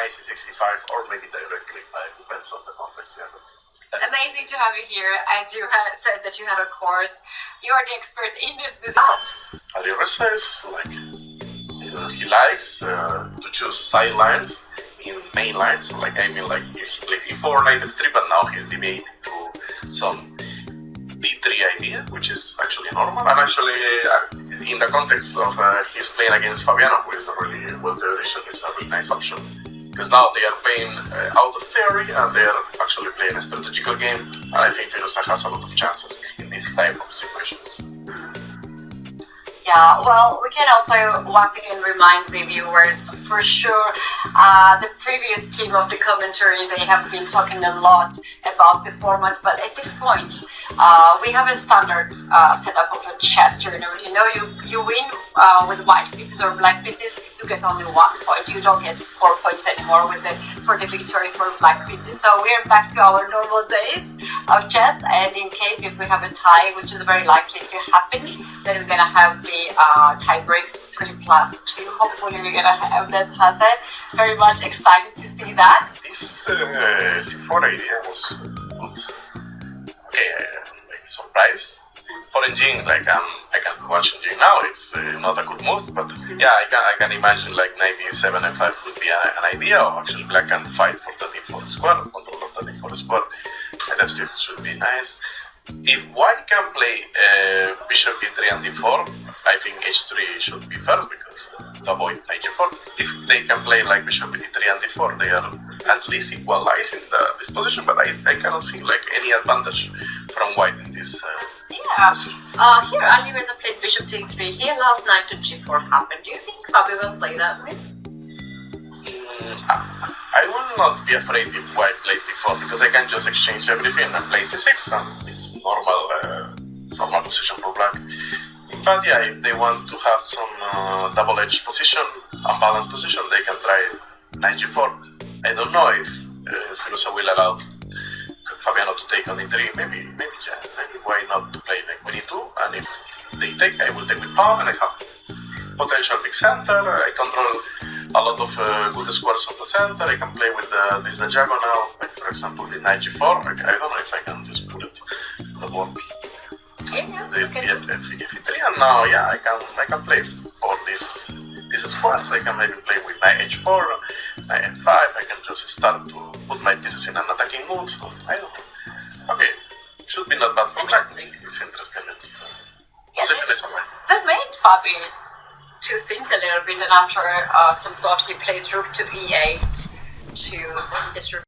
knight c6, e5, or maybe directly. Depends on the context. Yeah, but amazing to have you here. As you said that you have a course, you are the expert in this business. Alireza is like, he likes to choose side lines in main lines. Like I mean, like he plays e4, knight f3, but now he's deviating to some d3 idea, which is actually normal. And actually, in the context of he's playing against Fabiano, who is a really well theoretician, it's a really nice option. Because now they are playing out of theory and they are actually playing a strategical game. And I think Firouzja has a lot of chances in this type of situations. Yeah, well, we can also once again remind the viewers, for sure, the previous team of the commentary, they have been talking a lot about the format, but at this point, we have a standard setup of a chess tournament. You know, you win with white pieces or black pieces, you get only 1 point. You don't get 4 points anymore for the victory for black pieces. So we're back to our normal days of chess, and in case if we have a tie, which is very likely to happen, then we're gonna have the tie breaks 3+2. Hopefully we're gonna have that, Hasan. Very much excited to see that. This c4 idea was good. Okay, like surprised. For engine, like I can watch engine now. It's not a good move, but yeah, I can imagine like knight e7 and 5 could be an idea. Or actually, black can fight for the d4 square, control of the d4 square. And f6 should be nice. If white can play bishop e3 and d4, I think h3 should be first because to avoid knight g4. If they can play like bishop e3 and d4, they are at least equalizing this position. But I cannot feel like any advantage from white in this. Position. Here Alireza played bishop to e3. He allows knight to g4 happen. Do you think Fabi will play that way? I will not be afraid if white plays d4 because I can just exchange everything and play c6 and it's normal position for black. But yeah, if they want to have some double-edged position, unbalanced position, they can try knight g4. I don't know if Firouzja will allow Fabiano to take on e3. Maybe why not to play like queen e2, and if they take, I will take with pawn, and I have potential big center. I control a lot of good squares on the center. I can play with this diagonal, like for example the knight g4. I don't know if I can just put it on the board. The f3, and now yeah, I can play for these squares. I can maybe play with knight h4, knight f5. I can just start to put my pieces in an attacking mood. So I don't know. Okay, should be not bad for black. It's interesting. Position is alright. That made Fabi to think a little bit, and after some thought, he plays rook to e8 to win this rook.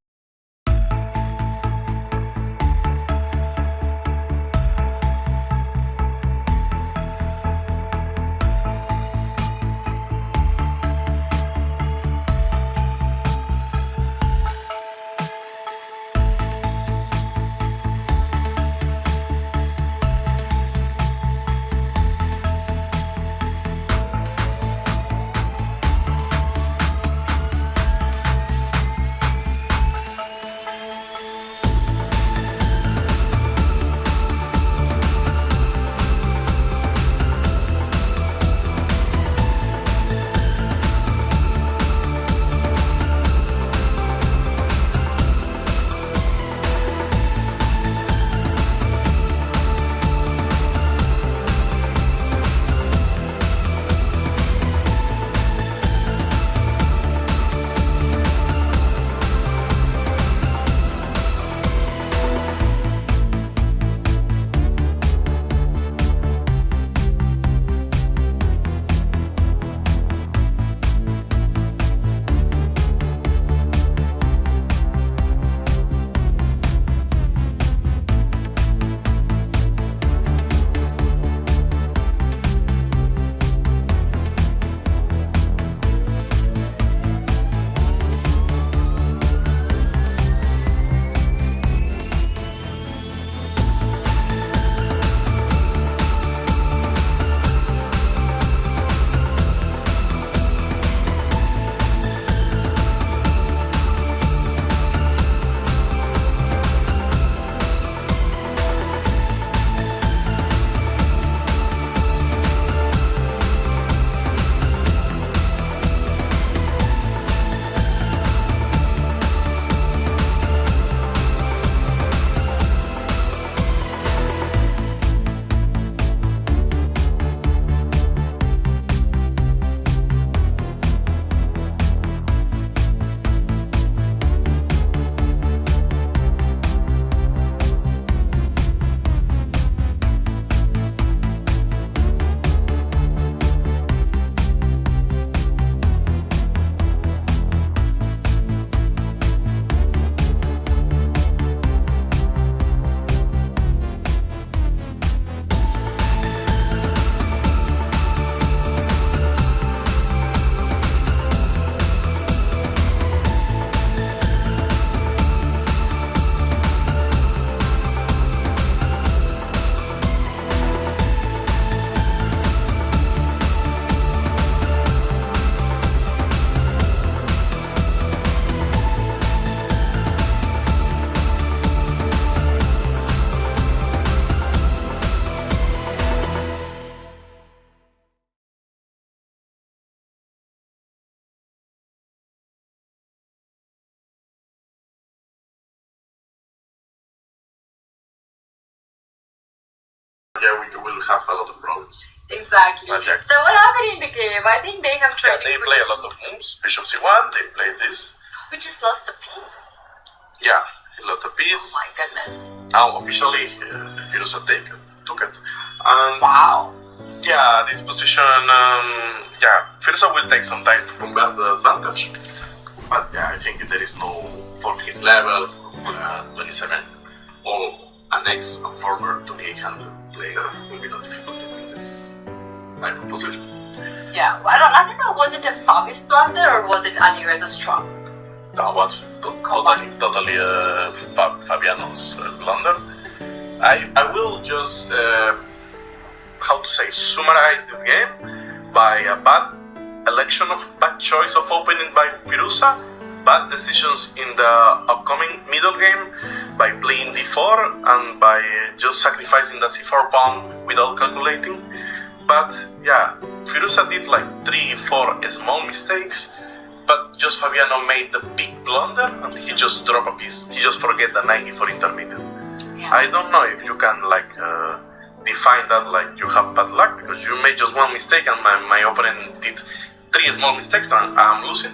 yeah, we will have a lot of problems. Exactly. Jack. So what happened in the game? I think they have tried. They play a lot of moves. Bishop c1. They play this. We just lost a piece. Yeah, he lost a piece. Oh my goodness. Now officially, Firouzja took it. And Wow. yeah, this position. Firouzja will take some time to convert the advantage. But yeah, I think there is no, for his level, for 27 or an ex and former 2800 player, will be not difficult to win this type of position. Yeah, well, I don't know, was it a Fabi's blunder or was it Alireza's strong? That was totally Fabiano's blunder. I will just, how to say, summarize this game by a bad choice of opening by Firouzja, bad decisions in the upcoming middle game by playing d4 and by just sacrificing the c4 pawn without calculating. But yeah, Firouzja did like 3-4 small mistakes, but just Fabiano made the big blunder and he just dropped a piece. He just forget the 90 for intermediate. Yeah. I don't know if you can like define that like you have bad luck, because you made just one mistake and my opponent did 3 small mistakes and I'm losing.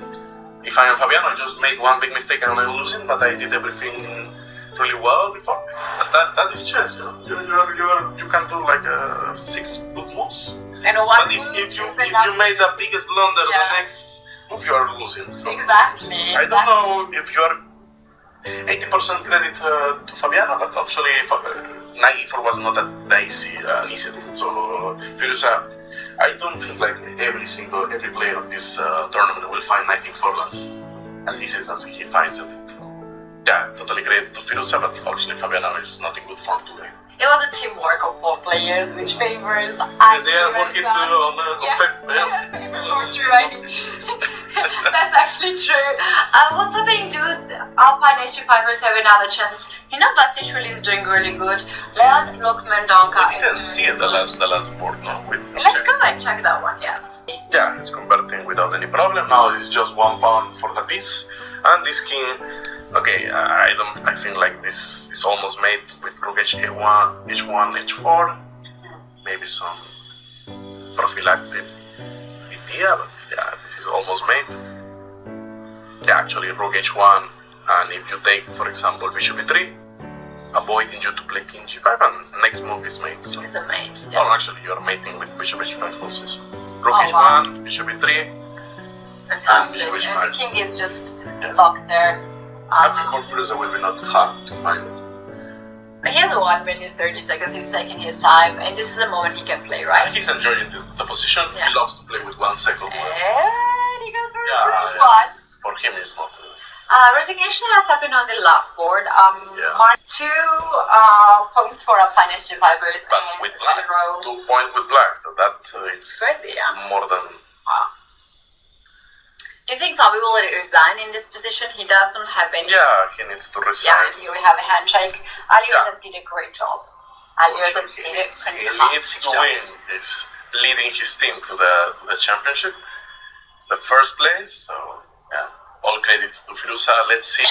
If I am Fabiano, I just made one big mistake and I'm losing, but I did everything really well before. But that is chess, you know. You can do like 6 good moves. And one But move if you is enough. made the biggest blunder, Yeah. the next move you are losing. So Exactly. I don't know if you are 80% credit to Fabiano, but actually 94 was not that easy, easy to do. So Firouzja, I don't think like every player of this tournament will find 94 as easy as he finds it. So, yeah, totally great to Firouzja, but obviously Fabiano is not in good form today. It was a teamwork of both players, which favors They are working on right? That's actually true. What's happening? Do Alpine H2 have another chances? You know, Batic really is doing really good. Leon Lokmendonka I didn't see the last board now. Let's go and check that one, yes. Yeah, he's converting without any problem. Now it's just 1 pawn for the piece, and this king. Okay, I think like this is almost made with rook h1, h4, maybe some prophylactic idea, but yeah, this is almost made. Yeah, actually rook h1, and if you take, for example, bishop e3, avoiding you to play king g5, and next move is mate. So. It's a mate. Yeah. Oh, actually, you are mating with bishop h5 also. So. Rook h1, wow. Bishop e3. Fantastic. And And the king is just locked there. I think for Firouzja will be not hard to find it. He has 1 minute 30 seconds, he's taking his time, and this is a moment he can play, right? He's enjoying the position. Yeah. He loves to play with 1 second. And he goes for a great yeah. one. For him, it's not. Resignation has happened on the last board. Yeah. Mark 2 points for Alpine H2 Vipers But and with black, 2 0. points with black, so that it's Great, yeah. more than. Do you think Fabi will resign in this position? He doesn't have any. Yeah, he needs to resign. Yeah, here we have a handshake. Alireza did a great job. Alireza He did a needs fantastic to job. win. He's leading his team to the championship, the first place. So yeah, all credits to Firouzja. Let's see